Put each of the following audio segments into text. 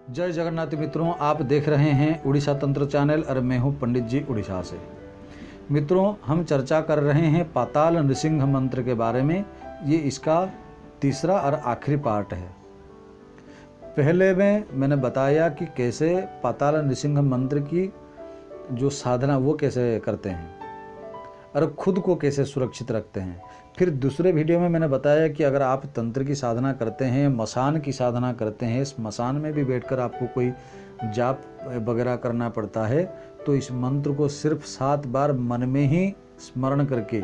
जय जगन्नाथ मित्रों, आप देख रहे हैं उड़ीसा तंत्र चैनल और मैं हूं पंडित जी उड़ीसा से। मित्रों, हम चर्चा कर रहे हैं पाताल नृसिंह मंत्र के बारे में। ये इसका तीसरा और आखिरी पार्ट है। पहले में मैंने बताया कि कैसे पाताल नृसिंह मंत्र की जो साधना वो कैसे करते हैं और खुद को कैसे सुरक्षित रखते हैं। फिर दूसरे वीडियो में मैंने बताया कि अगर आप तंत्र की साधना करते हैं, मसान की साधना करते हैं, इस मसान में भी बैठकर आपको कोई जाप वगैरह करना पड़ता है, तो इस मंत्र को सिर्फ 7 बार मन में ही स्मरण करके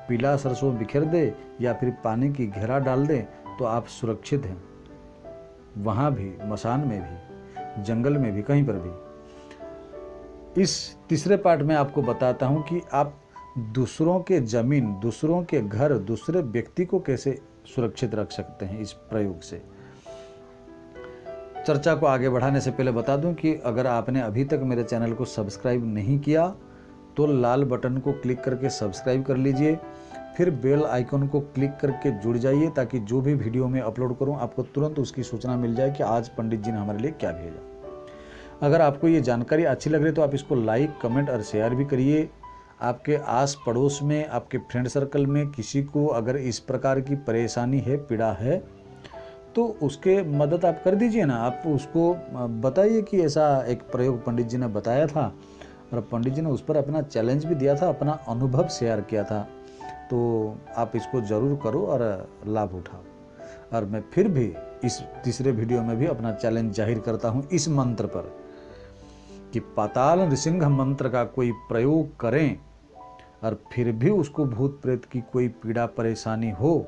पीला सरसों बिखेर दे या फिर पानी की घेरा डाल दे तो आप सुरक्षित हैं। वहाँ भी, मसान में भी, जंगल में भी, कहीं पर भी। इस तीसरे पार्ट में आपको बताता हूँ कि आप दूसरों के जमीन, दूसरों के घर, दूसरे व्यक्ति को कैसे सुरक्षित रख सकते हैं इस प्रयोग से। चर्चा को आगे बढ़ाने से पहले बता दूं कि अगर आपने अभी तक मेरे चैनल को सब्सक्राइब नहीं किया तो लाल बटन को क्लिक करके सब्सक्राइब कर लीजिए, फिर बेल आइकन को क्लिक करके जुड़ जाइए ताकि जो भी वीडियो मैं अपलोड करूं आपको तुरंत उसकी सूचना मिल जाए कि आज पंडित जी ने हमारे लिए क्या भेजा। अगर आपको ये जानकारी अच्छी लग रही है तो आप इसको लाइक, कमेंट और शेयर भी करिए। आपके आस पड़ोस में, आपके फ्रेंड सर्कल में किसी को अगर इस प्रकार की परेशानी है, पीड़ा है, तो उसके मदद आप कर दीजिए ना। आप उसको बताइए कि ऐसा एक प्रयोग पंडित जी ने बताया था और पंडित जी ने उस पर अपना चैलेंज भी दिया था, अपना अनुभव शेयर किया था। तो आप इसको ज़रूर करो और लाभ उठाओ। और मैं फिर भी इस तीसरे वीडियो में भी अपना चैलेंज जाहिर करता हूँ इस मंत्र पर कि पाताल नृसिंह मंत्र का कोई प्रयोग करें और फिर भी उसको भूत प्रेत की कोई पीड़ा परेशानी हो,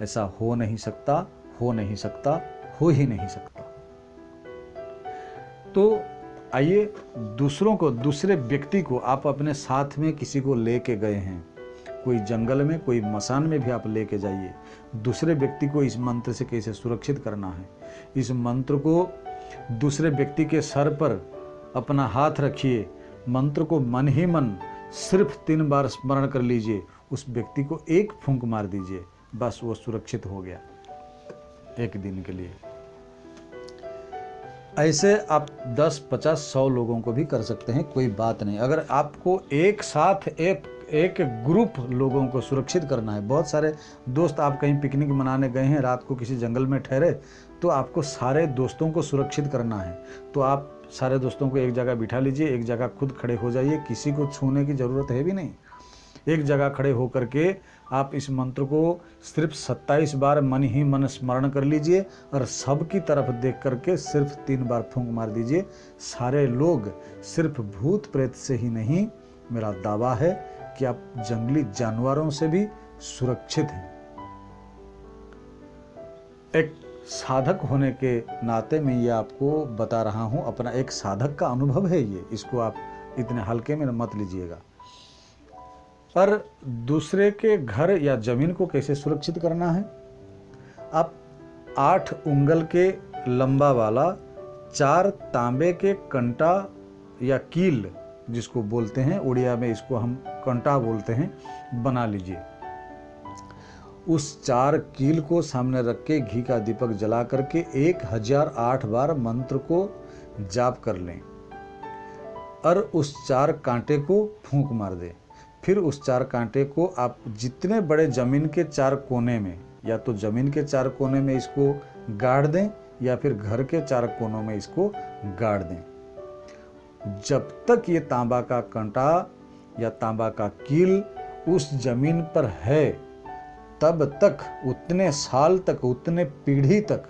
ऐसा हो नहीं सकता, हो नहीं सकता, हो ही नहीं सकता। तो आइए, दूसरों को, दूसरे व्यक्ति को आप अपने साथ में किसी को लेके गए हैं, कोई जंगल में, कोई मसान में भी आप लेके जाइए। दूसरे व्यक्ति को इस मंत्र से कैसे सुरक्षित करना है। इस मंत्र को दूसरे व्यक्ति के सर पर अपना हाथ रखिए, मंत्र को मन ही मन सिर्फ 3 बार स्मरण कर लीजिए, उस व्यक्ति को एक फूंक मार दीजिए, बस वो सुरक्षित हो गया एक दिन के लिए। ऐसे आप 10, 50, 100 लोगों को भी कर सकते हैं, कोई बात नहीं। अगर आपको एक साथ एक ग्रुप लोगों को सुरक्षित करना है, बहुत सारे दोस्त आप कहीं पिकनिक मनाने गए हैं, रात को किसी जंगल में ठहरे, तो आपको सारे दोस्तों को सुरक्षित करना है, तो आप सारे दोस्तों को एक जगह बिठा लीजिए, एक जगह खुद खड़े हो जाइए, किसी को छूने की ज़रूरत है भी नहीं। एक जगह खड़े होकर के आप इस मंत्र को सिर्फ 27 बार मन ही मन स्मरण कर लीजिए और सबकी तरफ देख करके सिर्फ 3 बार फूंक मार दीजिए। सारे लोग, सिर्फ भूत प्रेत से ही नहीं, मेरा दावा है कि आप जंगली जानवरों से भी सुरक्षित हैं। एक साधक होने के नाते मैं ये आपको बता रहा हूँ, अपना एक साधक का अनुभव है ये, इसको आप इतने हल्के में मत लीजिएगा। पर दूसरे के घर या जमीन को कैसे सुरक्षित करना है, आप 8 उंगल के लंबा वाला 4 तांबे के कंटा या कील, जिसको बोलते हैं उड़िया में, इसको हम कंटा बोलते हैं, बना लीजिए। उस 4 कील को सामने रख के घी का दीपक जला करके 1008 बार मंत्र को जाप कर लें और उस 4 कांटे को फूंक मार दें। फिर उस 4 कांटे को आप जितने बड़े जमीन के 4 कोने में, या तो जमीन के 4 कोने में इसको गाड़ दें या फिर घर के 4 कोनों में इसको गाड़ दें। जब तक ये तांबा का कंटा या तांबा का कील उस जमीन पर है, तब तक, उतने साल तक, उतने पीढ़ी तक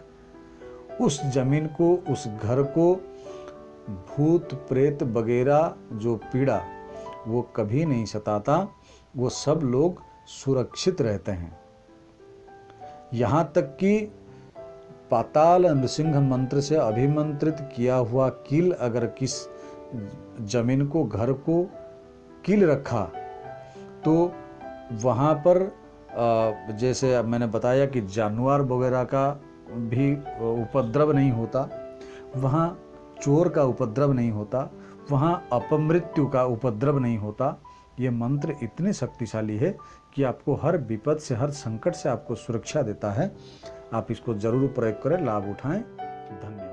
उस जमीन को, उस घर को भूत प्रेत वगैरह जो पीड़ा वो कभी नहीं सताता, वो सब लोग सुरक्षित रहते हैं। यहाँ तक कि पाताल नृसिंह मंत्र से अभिमंत्रित किया हुआ कील अगर किस जमीन को, घर को कील रखा तो वहाँ पर जैसे मैंने बताया कि जानवर वगैरह का भी उपद्रव नहीं होता, वहाँ चोर का उपद्रव नहीं होता, वहाँ अपमृत्यु का उपद्रव नहीं होता। ये मंत्र इतने शक्तिशाली है कि आपको हर विपद से, हर संकट से आपको सुरक्षा देता है। आप इसको जरूर प्रयोग करें, लाभ उठाएं। धन्यवाद।